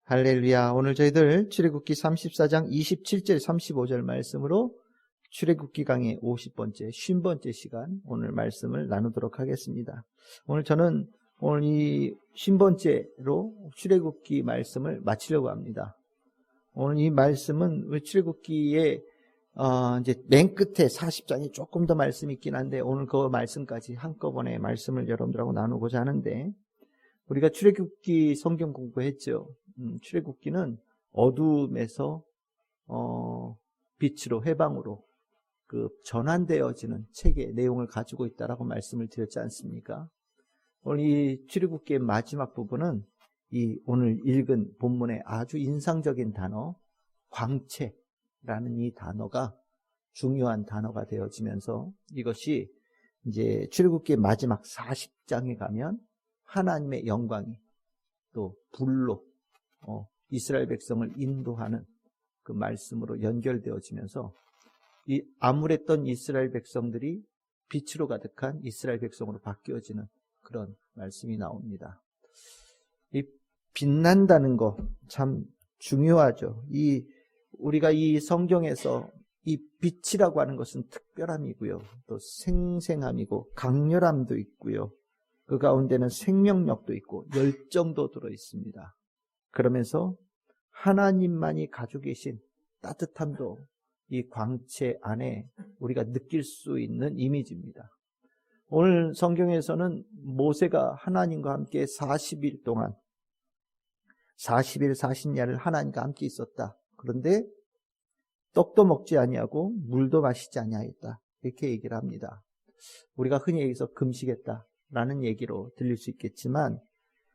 할렐루야. 오늘 저희들 출애굽기 34장 27절 35절 말씀으로 출애굽기 강의 50번째 50번째 시간 오늘 말씀을 나누도록 하겠습니다. 오늘 저는 오늘 이 50번째로 출애굽기 말씀을 마치려고 합니다. 오늘 이 말씀은 출애굽기에 이제 맨 끝에 40장이 조금 더 말씀이 있긴 한데 오늘 그 말씀까지 한꺼번에 말씀을 여러분들하고 나누고자 하는데, 우리가 출애굽기 성경 공부했죠. 출애굽기는 어둠에서 빛으로 해방으로 그 전환되어지는 책의 내용을 가지고 있다라고 말씀을 드렸지 않습니까? 오늘 이 출애굽기의 마지막 부분은 이 오늘 읽은 본문의 아주 인상적인 단어 광채라는 이 단어가 중요한 단어가 되어지면서 이것이 이제 출애굽기의 마지막 40장에 가면 하나님의 영광이 또 불로 이스라엘 백성을 인도하는 그 말씀으로 연결되어지면서 이 암울했던 이스라엘 백성들이 빛으로 가득한 이스라엘 백성으로 바뀌어지는 그런 말씀이 나옵니다. 이 빛난다는 거 참 중요하죠. 우리가 이 성경에서 이 빛이라고 하는 것은 특별함이고요, 또 생생함이고 강렬함도 있고요, 그 가운데는 생명력도 있고 열정도 들어 있습니다. 그러면서 하나님만이 가지고 계신 따뜻함도 이 광채 안에 우리가 느낄 수 있는 이미지입니다. 오늘 성경에서는 모세가 하나님과 함께 40일 동안 40일 40야를 하나님과 함께 있었다. 그런데 떡도 먹지 아니하고 물도 마시지 아니하였다, 이렇게 얘기를 합니다. 우리가 흔히 얘기해서 금식했다 라는 얘기로 들릴 수 있겠지만,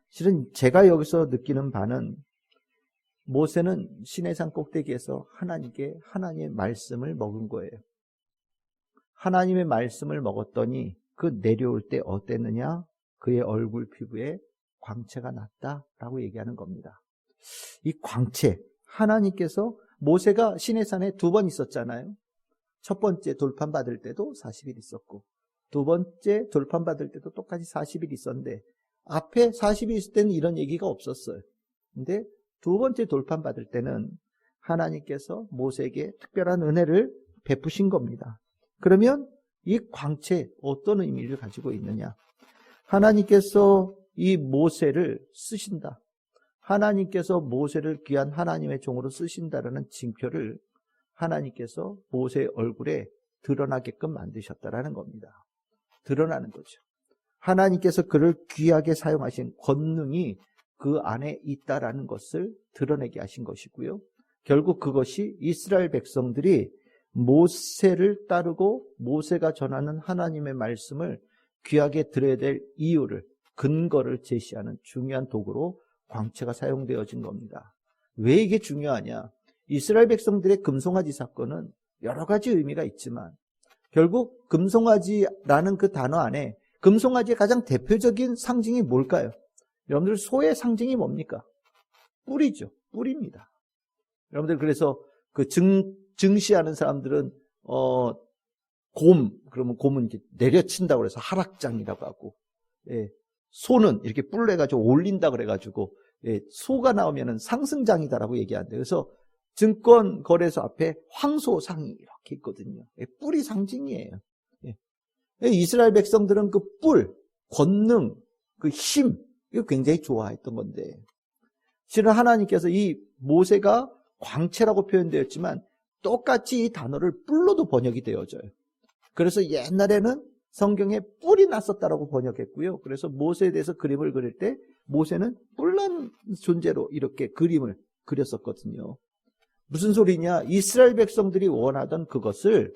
실은 제가 여기서 느끼는 바는 모세는 시내산 꼭대기에서 하나님께 하나님의 말씀을 먹은 거예요. 하나님의 말씀을 먹었더니 그 내려올 때 어땠느냐? 그의 얼굴 피부에 광채가 났다라고 얘기하는 겁니다. 이 광채, 하나님께서 모세가 시내산에 2번 있었잖아요. 첫 번째 돌판 받을 때도 40일 있었고, 두 번째 돌판 받을 때도 똑같이 40일 있었는데, 앞에 40일 있을 때는 이런 얘기가 없었어요. 근데 두 번째 돌판 받을 때는 하나님께서 모세에게 특별한 은혜를 베푸신 겁니다. 그러면 이 광채 어떤 의미를 가지고 있느냐? 하나님께서 이 모세를 쓰신다, 하나님께서 모세를 귀한 하나님의 종으로 쓰신다라는 징표를 하나님께서 모세의 얼굴에 드러나게끔 만드셨다라는 겁니다. 드러나는 거죠. 하나님께서 그를 귀하게 사용하신 권능이 그 안에 있다라는 것을 드러내게 하신 것이고요, 결국 그것이 이스라엘 백성들이 모세를 따르고 모세가 전하는 하나님의 말씀을 귀하게 들어야 될 이유를, 근거를 제시하는 중요한 도구로 광채가 사용되어진 겁니다. 왜 이게 중요하냐? 이스라엘 백성들의 금송아지 사건은 여러 가지 의미가 있지만 결국 금송아지라는 그 단어 안에 금송아지의 가장 대표적인 상징이 뭘까요? 여러분들, 소의 상징이 뭡니까? 뿔이죠. 뿔입니다. 여러분들, 그래서 그 증시하는 사람들은 그러면 곰은 이렇게 내려친다고 해서 하락장이라고 하고, 소는 이렇게 뿔을 해가지고 올린다 그래가지고, 소가 나오면은 상승장이다라고 얘기하는데, 그래서 증권 거래소 앞에 황소상이 이렇게 있거든요. 뿔이 상징이에요. 이스라엘 백성들은 그 뿔, 권능, 그 힘, 이거 굉장히 좋아했던 건데, 실은 하나님께서 이 모세가 광채라고 표현되었지만 똑같이 이 단어를 뿔로도 번역이 되어져요. 그래서 옛날에는 성경에 뿔이 났었다라고 번역했고요, 그래서 모세에 대해서 그림을 그릴 때 모세는 뿔난 존재로 이렇게 그림을 그렸었거든요. 무슨 소리냐? 이스라엘 백성들이 원하던 그것을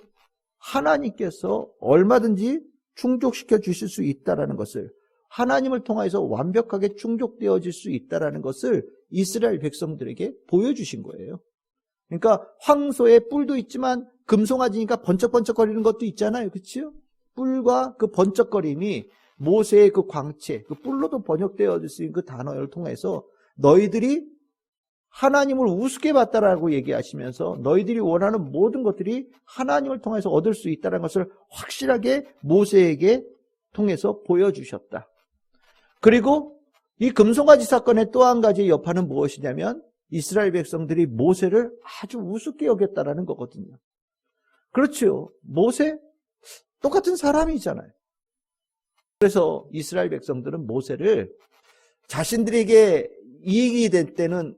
하나님께서 얼마든지 충족시켜 주실 수 있다라는 것을, 하나님을 통해서 완벽하게 충족되어질 수 있다라는 것을 이스라엘 백성들에게 보여주신 거예요. 그러니까 황소의 뿔도 있지만 금송아지니까 번쩍번쩍거리는 것도 있잖아요. 그렇죠? 뿔과 그 번쩍거림이 모세의 그 광채, 그 뿔로도 번역되어질 수 있는 그 단어를 통해서 너희들이 하나님을 우습게 봤다라고 얘기하시면서 너희들이 원하는 모든 것들이 하나님을 통해서 얻을 수 있다는 것을 확실하게 모세에게 통해서 보여주셨다. 그리고 이 금송아지 사건의 또 한 가지 여파는 무엇이냐면 이스라엘 백성들이 모세를 아주 우습게 여겼다라는 거거든요. 그렇죠. 모세 똑같은 사람이잖아요. 그래서 이스라엘 백성들은 모세를 자신들에게 이익이 될 때는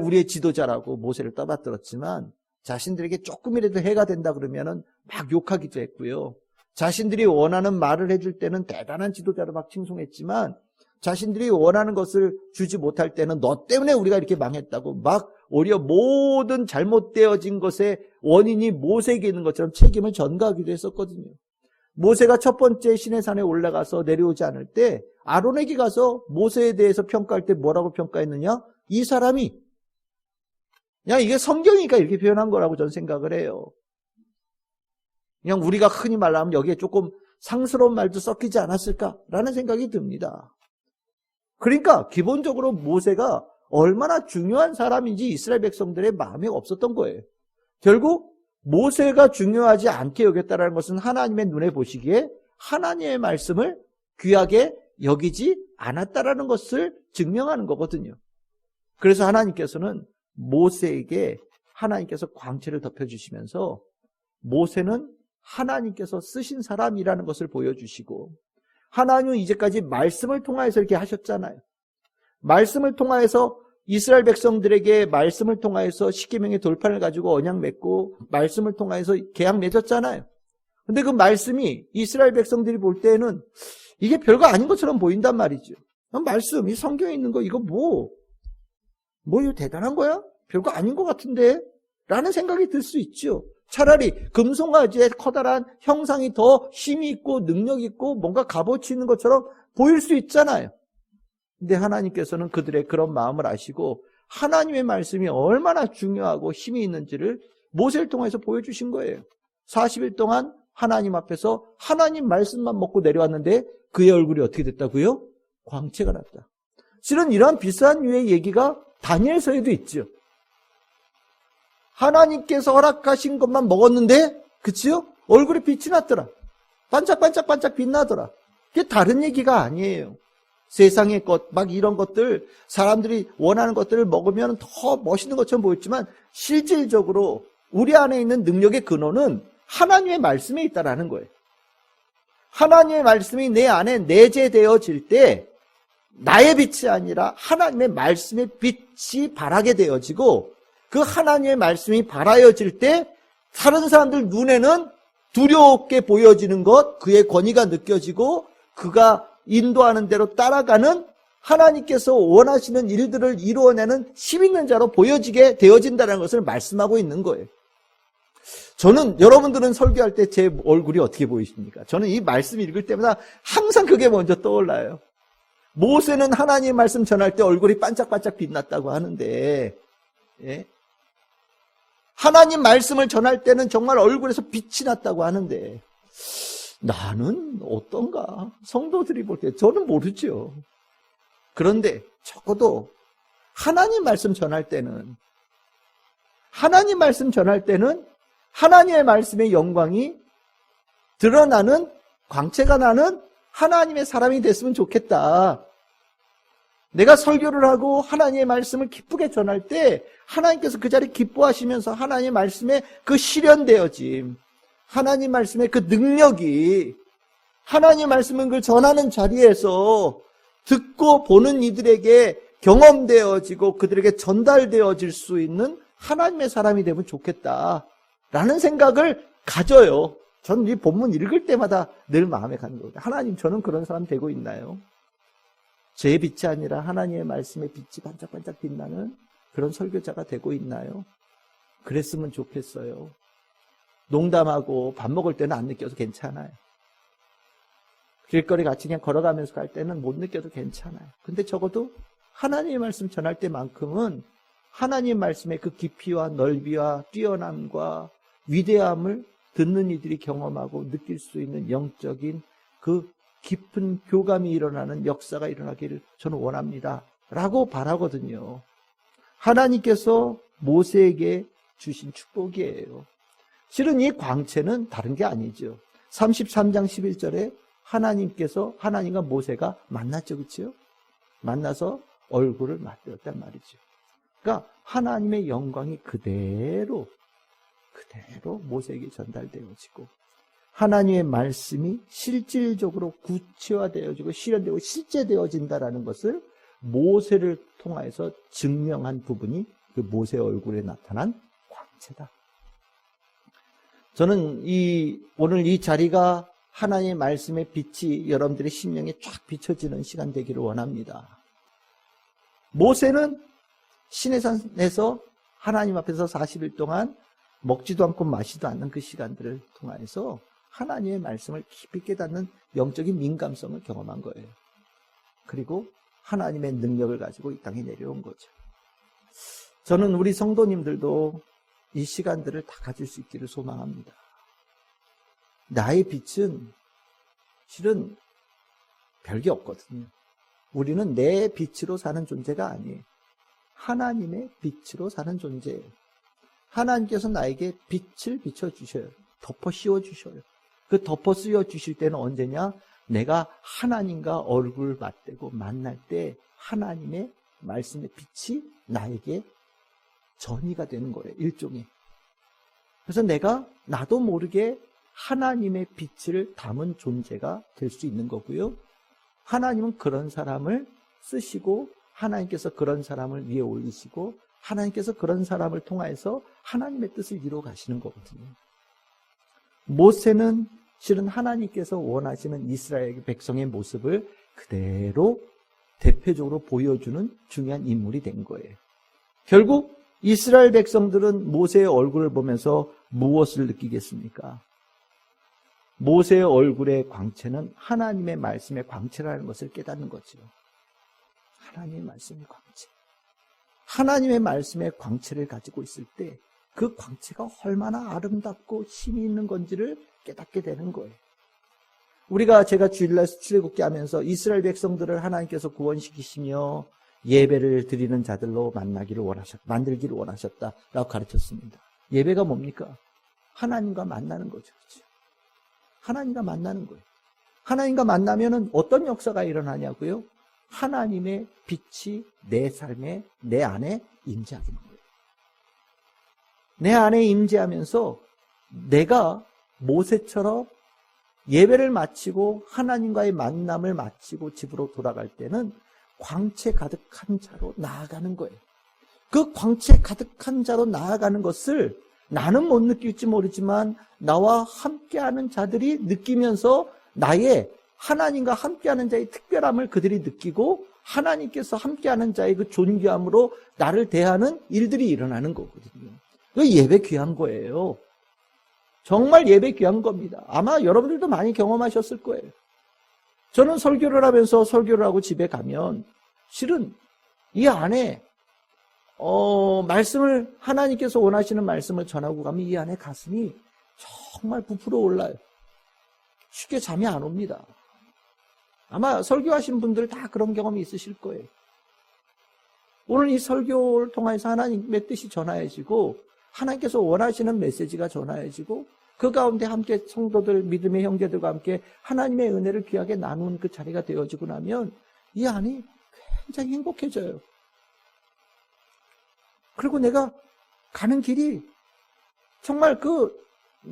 우리의 지도자라고 모세를 떠받들었지만 자신들에게 조금이라도 해가 된다 그러면은 막 욕하기도 했고요. 자신들이 원하는 말을 해줄 때는 대단한 지도자로 막 칭송했지만 자신들이 원하는 것을 주지 못할 때는 너 때문에 우리가 이렇게 망했다고 막 오히려 모든 잘못되어진 것의 원인이 모세에게 있는 것처럼 책임을 전가하기도 했었거든요. 모세가 첫 번째 시내산에 올라가서 내려오지 않을 때 아론에게 가서 모세에 대해서 평가할 때 뭐라고 평가했느냐? 이 사람이 그냥 이게 성경이니까 이렇게 표현한 거라고 저는 생각을 해요. 그냥 우리가 흔히 말하면 여기에 조금 상스러운 말도 섞이지 않았을까라는 생각이 듭니다. 그러니까 기본적으로 모세가 얼마나 중요한 사람인지 이스라엘 백성들의 마음에 없었던 거예요. 결국 모세가 중요하지 않게 여겼다는 것은 하나님의 눈에 보시기에 하나님의 말씀을 귀하게 여기지 않았다라는 것을 증명하는 거거든요. 그래서 하나님께서는 모세에게 하나님께서 광채를 덮여주시면서 모세는 하나님께서 쓰신 사람이라는 것을 보여주시고 하나님은 이제까지 말씀을 통하여서 이렇게 하셨잖아요. 말씀을 통하여서 이스라엘 백성들에게 말씀을 통하여서 십계명의 돌판을 가지고 언약 맺고 말씀을 통하여서 계약 맺었잖아요. 근데 그 말씀이 이스라엘 백성들이 볼 때에는 이게 별거 아닌 것처럼 보인단 말이죠. 말씀, 이 성경에 있는 거 이거 뭐 이거 대단한 거야? 별거 아닌 것 같은데? 라는 생각이 들 수 있죠. 차라리 금송아지의 커다란 형상이 더 힘이 있고 능력 있고 뭔가 값어치 있는 것처럼 보일 수 있잖아요. 근데 하나님께서는 그들의 그런 마음을 아시고 하나님의 말씀이 얼마나 중요하고 힘이 있는지를 모세를 통해서 보여주신 거예요. 40일 동안 하나님 앞에서 하나님 말씀만 먹고 내려왔는데 그의 얼굴이 어떻게 됐다고요? 광채가 났다. 실은 이러한 비슷한 류의 얘기가 다니엘서에도 있죠. 하나님께서 허락하신 것만 먹었는데 그치요? 얼굴에 빛이 났더라. 반짝반짝 빛나더라. 그게 다른 얘기가 아니에요. 세상의 것, 막 이런 것들, 사람들이 원하는 것들을 먹으면 더 멋있는 것처럼 보였지만 실질적으로 우리 안에 있는 능력의 근원은 하나님의 말씀에 있다라는 거예요. 하나님의 말씀이 내 안에 내재되어질 때 나의 빛이 아니라 하나님의 말씀의 빛이 발하게 되어지고 그 하나님의 말씀이 발하여질 때 다른 사람들 눈에는 두렵게 보여지는 것, 그의 권위가 느껴지고 그가 인도하는 대로 따라가는 하나님께서 원하시는 일들을 이루어내는 힘 있는 자로 보여지게 되어진다는 것을 말씀하고 있는 거예요. 저는 여러분들은 설교할 때 제 얼굴이 어떻게 보이십니까? 저는 이 말씀 읽을 때마다 항상 그게 먼저 떠올라요. 모세는 하나님의 말씀 전할 때 얼굴이 반짝반짝 빛났다고 하는데 하나님 말씀을 전할 때는 정말 얼굴에서 빛이 났다고 하는데 나는 어떤가? 성도들이 볼 때 저는 모르죠. 그런데 적어도 하나님 말씀 전할 때는 하나님의 말씀의 영광이 드러나는 광채가 나는 하나님의 사람이 됐으면 좋겠다. 내가 설교를 하고 하나님의 말씀을 기쁘게 전할 때 하나님께서 그 자리 기뻐하시면서 하나님의 말씀에 그 실현되어짐, 하나님 말씀의 그 능력이 하나님 말씀을 그 전하는 자리에서 듣고 보는 이들에게 경험되어지고 그들에게 전달되어질 수 있는 하나님의 사람이 되면 좋겠다라는 생각을 가져요. 저는 이 본문 읽을 때마다 늘 마음에 가는 거거든요. 하나님, 저는 그런 사람 되고 있나요? 제 빛이 아니라 하나님의 말씀에 빛이 반짝반짝 빛나는 그런 설교자가 되고 있나요? 그랬으면 좋겠어요. 농담하고 밥 먹을 때는 안 느껴도 괜찮아요. 길거리 같이 그냥 걸어가면서 갈 때는 못 느껴도 괜찮아요. 근데 적어도 하나님의 말씀 전할 때만큼은 하나님의 말씀의 그 깊이와 넓이와 뛰어남과 위대함을 듣는 이들이 경험하고 느낄 수 있는 영적인 그 깊은 교감이 일어나는 역사가 일어나기를 저는 원합니다. 라고 바라거든요. 하나님께서 모세에게 주신 축복이에요. 실은 이 광채는 다른 게 아니죠. 33장 11절에 하나님과 모세가 만났죠. 그렇죠? 만나서 얼굴을 맞대었단 말이죠. 그러니까 하나님의 영광이 그대로 모세에게 전달되어지고 하나님의 말씀이 실질적으로 구체화되어지고 실현되고 실제되어진다라는 것을 모세를 통해서 증명한 부분이 그 모세의 얼굴에 나타난 광채다. 저는 오늘 이 자리가 하나님의 말씀의 빛이 여러분들의 심령에 쫙 비춰지는 시간 되기를 원합니다. 모세는 시내산에서 하나님 앞에서 40일 동안 먹지도 않고 마시지도 않는 그 시간들을 통해서 하나님의 말씀을 깊이 깨닫는 영적인 민감성을 경험한 거예요. 그리고 하나님의 능력을 가지고 이 땅에 내려온 거죠. 저는 우리 성도님들도 이 시간들을 다 가질 수 있기를 소망합니다. 나의 빛은 실은 별게 없거든요. 우리는 내 빛으로 사는 존재가 아니에요. 하나님의 빛으로 사는 존재예요. 하나님께서 나에게 빛을 비춰주셔요. 덮어 씌워주셔요. 그 덮어 씌워주실 때는 언제냐? 내가 하나님과 얼굴을 맞대고 만날 때 하나님의 말씀의 빛이 나에게 전이가 되는 거예요. 일종의. 그래서 나도 모르게 하나님의 빛을 담은 존재가 될 수 있는 거고요. 하나님은 그런 사람을 쓰시고 하나님께서 그런 사람을 위에 올리시고 하나님께서 그런 사람을 통해서 하나님의 뜻을 이루어 가시는 거거든요. 모세는 실은 하나님께서 원하시는 이스라엘 백성의 모습을 그대로 대표적으로 보여주는 중요한 인물이 된 거예요. 결국 이스라엘 백성들은 모세의 얼굴을 보면서 무엇을 느끼겠습니까? 모세의 얼굴의 광채는 하나님의 말씀의 광채라는 것을 깨닫는 거죠. 하나님의 말씀의 광채. 하나님의 말씀의 광채를 가지고 있을 때 그 광채가 얼마나 아름답고 힘이 있는 건지를 깨닫게 되는 거예요. 제가 주일날 출애굽기 하면서 이스라엘 백성들을 하나님께서 구원시키시며 예배를 드리는 자들로 만들기를 원하셨다라고 가르쳤습니다. 예배가 뭡니까? 하나님과 만나는 거죠. 그렇죠? 하나님과 만나는 거예요. 하나님과 만나면은 어떤 역사가 일어나냐고요? 하나님의 빛이 내 삶에, 내 안에 임재하게 되는 거예요. 내 안에 임재하면서 내가 모세처럼 예배를 마치고 하나님과의 만남을 마치고 집으로 돌아갈 때는 광채 가득한 자로 나아가는 거예요. 그 광채 가득한 자로 나아가는 것을 나는 못 느낄지 모르지만 나와 함께하는 자들이 느끼면서 나의 하나님과 함께하는 자의 특별함을 그들이 느끼고 하나님께서 함께하는 자의 그 존귀함으로 나를 대하는 일들이 일어나는 거거든요. 그 예배 귀한 거예요. 정말 예배 귀한 겁니다. 아마 여러분들도 많이 경험하셨을 거예요. 저는 설교를 하면서 설교를 하고 집에 가면 실은 이 안에 말씀을 하나님께서 원하시는 말씀을 전하고 가면 이 안에 가슴이 정말 부풀어 올라요. 쉽게 잠이 안 옵니다. 아마 설교하신 분들 다 그런 경험이 있으실 거예요. 오늘 이 설교를 통해서 하나님의 뜻이 전하여지고 하나님께서 원하시는 메시지가 전하여지고 그 가운데 함께 성도들, 믿음의 형제들과 함께 하나님의 은혜를 귀하게 나누는 그 자리가 되어지고 나면 이 안이 굉장히 행복해져요. 그리고 내가 가는 길이 정말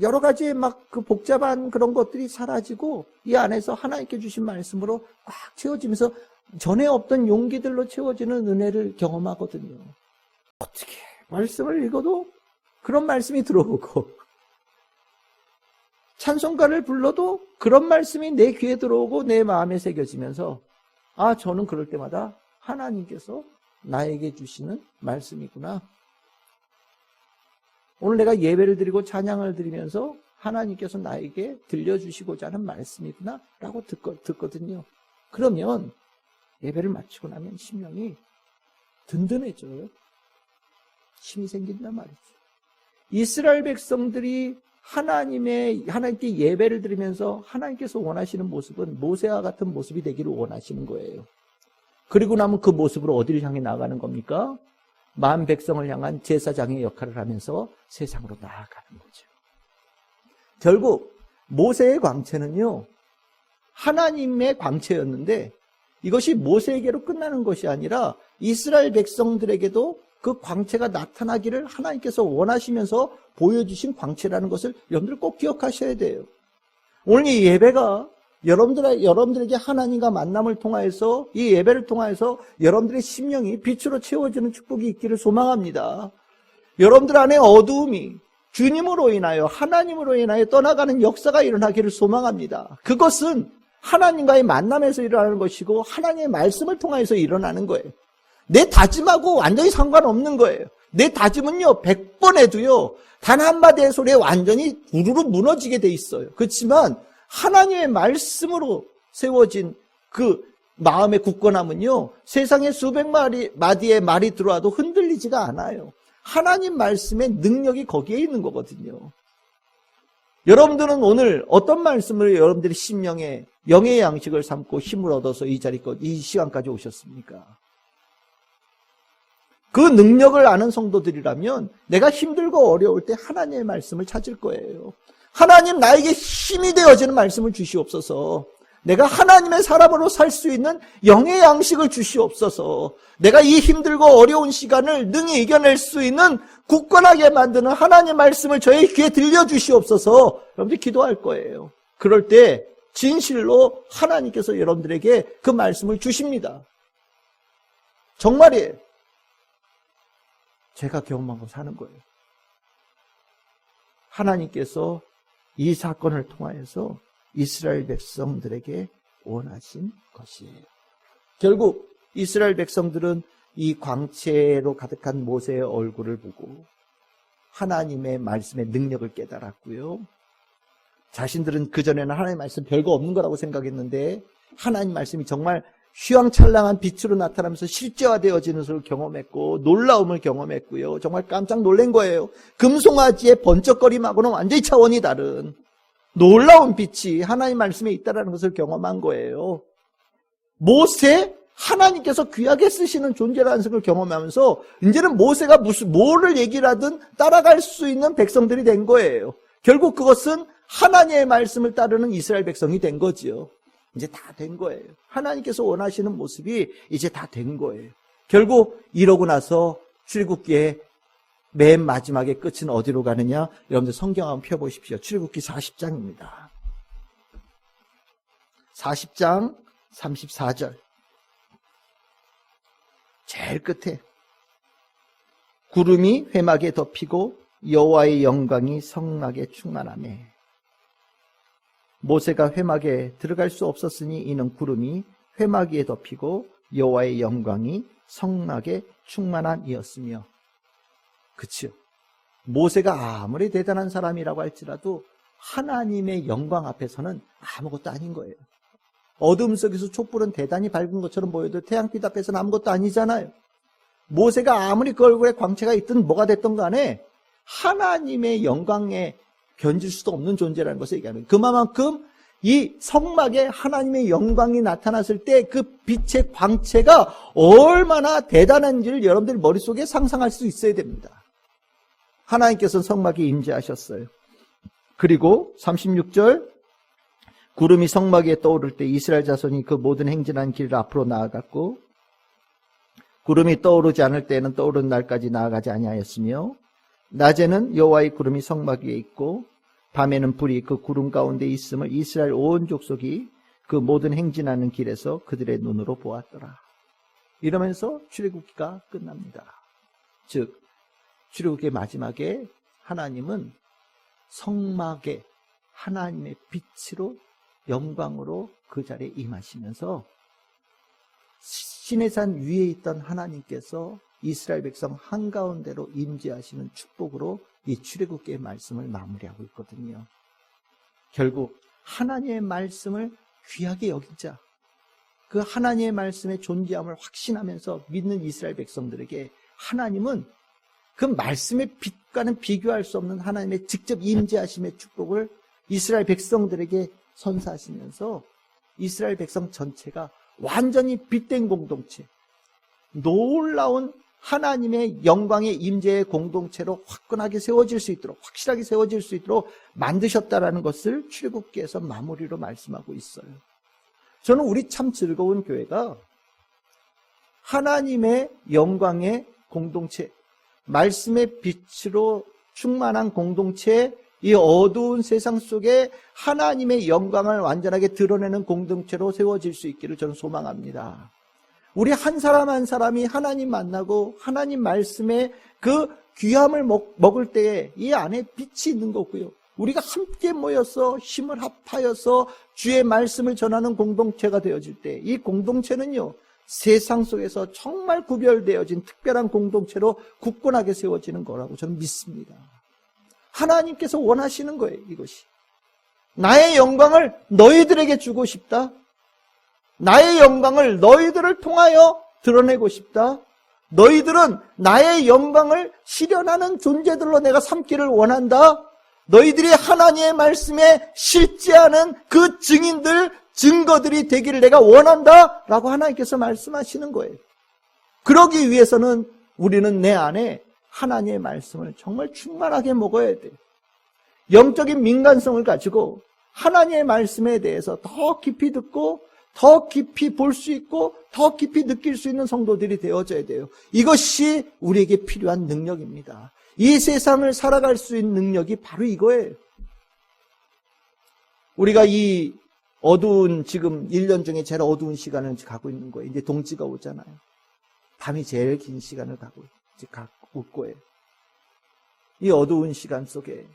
여러 가지의 그 복잡한 그런 것들이 사라지고 이 안에서 하나님께 주신 말씀으로 꽉 채워지면서 전에 없던 용기들로 채워지는 은혜를 경험하거든요. 어떻게 말씀을 읽어도 그런 말씀이 들어오고 찬송가를 불러도 그런 말씀이 내 귀에 들어오고 내 마음에 새겨지면서 저는 그럴 때마다 하나님께서 나에게 주시는 말씀이구나. 오늘 내가 예배를 드리고 찬양을 드리면서 하나님께서 나에게 들려주시고자 하는 말씀이구나 라고 듣거든요. 그러면 예배를 마치고 나면 심령이 든든해져요. 힘이 생긴단 말이죠. 이스라엘 백성들이 하나님께 예배를 드리면서 하나님께서 원하시는 모습은 모세와 같은 모습이 되기를 원하시는 거예요. 그리고 나면 그 모습으로 어디를 향해 나아가는 겁니까? 만 백성을 향한 제사장의 역할을 하면서 세상으로 나아가는 거죠. 결국 모세의 광채는요, 하나님의 광채였는데 이것이 모세에게로 끝나는 것이 아니라 이스라엘 백성들에게도 그 광채가 나타나기를 하나님께서 원하시면서 보여주신 광채라는 것을 여러분들 꼭 기억하셔야 돼요. 오늘 이 예배가 여러분들에게 하나님과 만남을 통하여서, 이 예배를 통하여서 여러분들의 심령이 빛으로 채워지는 축복이 있기를 소망합니다. 여러분들 안에 어두움이 주님으로 인하여, 하나님으로 인하여 떠나가는 역사가 일어나기를 소망합니다. 그것은 하나님과의 만남에서 일어나는 것이고 하나님의 말씀을 통해서 일어나는 거예요. 내 다짐하고 완전히 상관없는 거예요. 내 다짐은요 100번 해도요 단 한마디의 소리에 완전히 우르르 무너지게 돼 있어요. 그렇지만 하나님의 말씀으로 세워진 그 마음의 굳건함은요 세상에 수백 마디의 말이 들어와도 흔들리지가 않아요. 하나님 말씀의 능력이 거기에 있는 거거든요. 여러분들은 오늘 어떤 말씀을 여러분들의 심령에 영의 양식을 삼고 힘을 얻어서 이 시간까지 오셨습니까? 그 능력을 아는 성도들이라면 내가 힘들고 어려울 때 하나님의 말씀을 찾을 거예요. 하나님 나에게 힘이 되어지는 말씀을 주시옵소서. 내가 하나님의 사람으로 살 수 있는 영의 양식을 주시옵소서. 내가 이 힘들고 어려운 시간을 능히 이겨낼 수 있는 굳건하게 만드는 하나님의 말씀을 저의 귀에 들려주시옵소서. 여러분들이 기도할 거예요. 그럴 때 진실로 하나님께서 여러분들에게 그 말씀을 주십니다. 정말이에요. 제가 경험하고 사는 거예요. 하나님께서 이 사건을 통하여서 이스라엘 백성들에게 원하신 것이에요. 결국 이스라엘 백성들은 이 광채로 가득한 모세의 얼굴을 보고 하나님의 말씀의 능력을 깨달았고요. 자신들은 그전에는 하나님의 말씀 별거 없는 거라고 생각했는데 하나님 말씀이 정말 휘황찬란한 빛으로 나타나면서 실제화되어지는 것을 경험했고 놀라움을 경험했고요. 정말 깜짝 놀란 거예요. 금송아지의 번쩍거림하고는 완전히 차원이 다른 놀라운 빛이 하나님 말씀에 있다는 것을 경험한 거예요. 모세, 하나님께서 귀하게 쓰시는 존재라는 것을 경험하면서 이제는 모세가 뭐를 얘기를 하든 따라갈 수 있는 백성들이 된 거예요. 결국 그것은 하나님의 말씀을 따르는 이스라엘 백성이 된 거지요. 이제 다 된 거예요. 하나님께서 원하시는 모습이 이제 다 된 거예요. 결국 이러고 나서 출애굽기의 맨 마지막에 끝은 어디로 가느냐? 여러분들 성경 한번 펴보십시오. 출애굽기 40장입니다. 40장 34절. 제일 끝에 구름이 회막에 덮이고 여호와의 영광이 성막에 충만하매 모세가 회막에 들어갈 수 없었으니 이는 구름이 회막 위에 덮이고 여호와의 영광이 성막에 충만함이었으며. 그치요? 모세가 아무리 대단한 사람이라고 할지라도 하나님의 영광 앞에서는 아무것도 아닌 거예요. 어둠 속에서 촛불은 대단히 밝은 것처럼 보여도 태양빛 앞에서는 아무것도 아니잖아요. 모세가 아무리 그 얼굴에 광채가 있든 뭐가 됐든 간에 하나님의 영광에 견질 수도 없는 존재라는 것을 얘기하는 거예요. 그만큼 이 성막에 하나님의 영광이 나타났을 때 그 빛의 광채가 얼마나 대단한지를 여러분들 머릿속에 상상할 수 있어야 됩니다. 하나님께서는 성막에 임재하셨어요. 그리고 36절 구름이 성막 위에 떠오를 때 이스라엘 자손이 그 모든 행진한 길을 앞으로 나아갔고 구름이 떠오르지 않을 때에는 떠오르는 날까지 나아가지 아니하였으며 낮에는 여호와의 구름이 성막 위에 있고 밤에는 불이 그 구름 가운데 있음을 이스라엘 온 족속이 그 모든 행진하는 길에서 그들의 눈으로 보았더라. 이러면서 출애굽기가 끝납니다. 즉 출애굽기의 마지막에 하나님은 성막에 하나님의 빛으로 영광으로 그 자리에 임하시면서 시내산 위에 있던 하나님께서 이스라엘 백성 한가운데로 임재하시는 축복으로 이 출애굽기의 말씀을 마무리하고 있거든요. 결국 하나님의 말씀을 귀하게 여긴 자, 그 하나님의 말씀의 존재함을 확신하면서 믿는 이스라엘 백성들에게 하나님은 그 말씀의 빛과는 비교할 수 없는 하나님의 직접 임재하심의 축복을 이스라엘 백성들에게 선사하시면서 이스라엘 백성 전체가 완전히 빛된 공동체, 놀라운 하나님의 영광의 임재의 공동체로 화끈하게 세워질 수 있도록, 확실하게 세워질 수 있도록 만드셨다라는 것을 출애굽기에서 마무리로 말씀하고 있어요. 저는 우리 참 즐거운 교회가 하나님의 영광의 공동체, 말씀의 빛으로 충만한 공동체, 이 어두운 세상 속에 하나님의 영광을 완전하게 드러내는 공동체로 세워질 수 있기를 저는 소망합니다. 우리 한 사람 한 사람이 하나님 만나고 하나님 말씀에 그 귀함을 먹을 때에 이 안에 빛이 있는 거고요. 우리가 함께 모여서 힘을 합하여서 주의 말씀을 전하는 공동체가 되어질 때 이 공동체는요, 세상 속에서 정말 구별되어진 특별한 공동체로 굳건하게 세워지는 거라고 저는 믿습니다. 하나님께서 원하시는 거예요, 이것이. 나의 영광을 너희들에게 주고 싶다. 나의 영광을 너희들을 통하여 드러내고 싶다. 너희들은 나의 영광을 실현하는 존재들로 내가 삼기를 원한다. 너희들이 하나님의 말씀에 실제하는 그 증인들, 증거들이 되기를 내가 원한다 라고 하나님께서 말씀하시는 거예요. 그러기 위해서는 우리는 내 안에 하나님의 말씀을 정말 충만하게 먹어야 돼요. 영적인 민감성을 가지고 하나님의 말씀에 대해서 더 깊이 듣고 더 깊이 볼 수 있고 더 깊이 느낄 수 있는 성도들이 되어져야 돼요. 이것이 우리에게 필요한 능력입니다. 이 세상을 살아갈 수 있는 능력이 바로 이거예요. 우리가 이 어두운 지금 1년 중에 제일 어두운 시간을 가고 있는 거예요. 이제 동지가 오잖아요. 밤이 제일 긴 시간을 가고 올 거예요. 이 어두운 시간 속에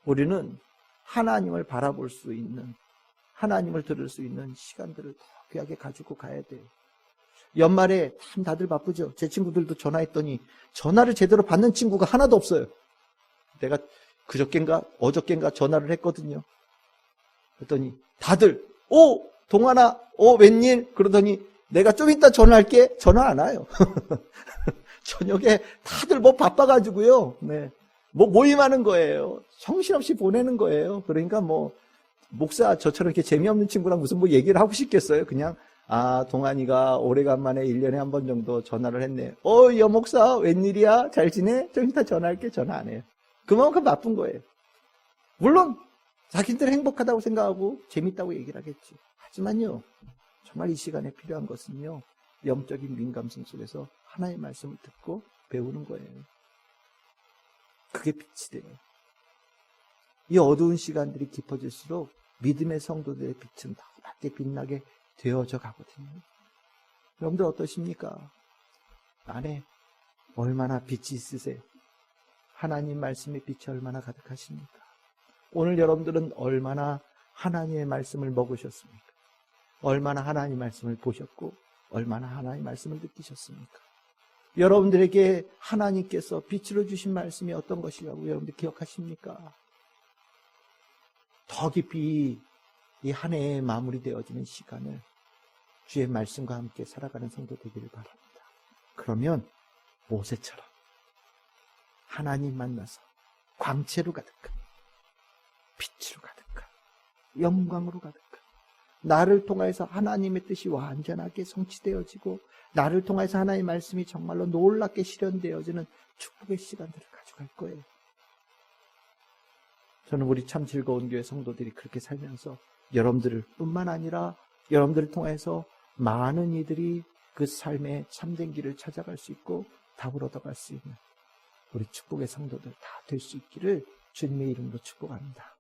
우리는 하나님을 바라볼 수 있는, 하나님을 들을 수 있는 시간들을 더 귀하게 가지고 가야 돼요. 연말에 참 다들 바쁘죠. 제 친구들도 전화했더니 전화를 제대로 받는 친구가 하나도 없어요. 내가 그저껜가 어저껜가 전화를 했거든요. 그랬더니 다들 동환아 웬일? 그러더니 내가 좀 이따 전화할게. 전화 안 와요. 저녁에 다들 뭐 바빠가지고요. 네. 뭐 모임하는 거예요. 정신없이 보내는 거예요. 그러니까 뭐 목사 저처럼 이렇게 재미없는 친구랑 무슨 뭐 얘기를 하고 싶겠어요. 그냥 동환이가 오래간만에 1년에 한 번 정도 전화를 했네. 여 목사 웬일이야? 잘 지내? 좀 이따 전화할게. 전화 안 해요. 그만큼 바쁜 거예요. 물론 자기들 행복하다고 생각하고 재밌다고 얘기를 하겠지. 하지만요, 정말 이 시간에 필요한 것은요, 영적인 민감성 속에서 하나의 말씀을 듣고 배우는 거예요. 그게 빛이 돼요. 이 어두운 시간들이 깊어질수록 믿음의 성도들의 빛은 더 밝게 빛나게 되어져 가거든요. 여러분들 어떠십니까? 안에 얼마나 빛이 있으세요? 하나님 말씀의 빛이 얼마나 가득하십니까? 오늘 여러분들은 얼마나 하나님의 말씀을 먹으셨습니까? 얼마나 하나님 말씀을 보셨고 얼마나 하나님 말씀을 느끼셨습니까? 여러분들에게 하나님께서 빛으로 주신 말씀이 어떤 것이라고 여러분들 기억하십니까? 더 깊이 이 한 해에 마무리되어지는 시간을 주의 말씀과 함께 살아가는 성도 되기를 바랍니다. 그러면 모세처럼 하나님 만나서 광채로 가득한, 빛으로 가득한, 영광으로 가득한, 나를 통해서 하나님의 뜻이 완전하게 성취되어지고 나를 통해서 하나님의 말씀이 정말로 놀랍게 실현되어지는 축복의 시간들을 가져갈 거예요. 저는 우리 참 즐거운 교회 성도들이 그렇게 살면서 여러분들을 뿐만 아니라 여러분들을 통해서 많은 이들이 그 삶의 참된 길을 찾아갈 수 있고 답을 얻어갈 수 있는 우리 축복의 성도들 다 될 수 있기를 주님의 이름으로 축복합니다.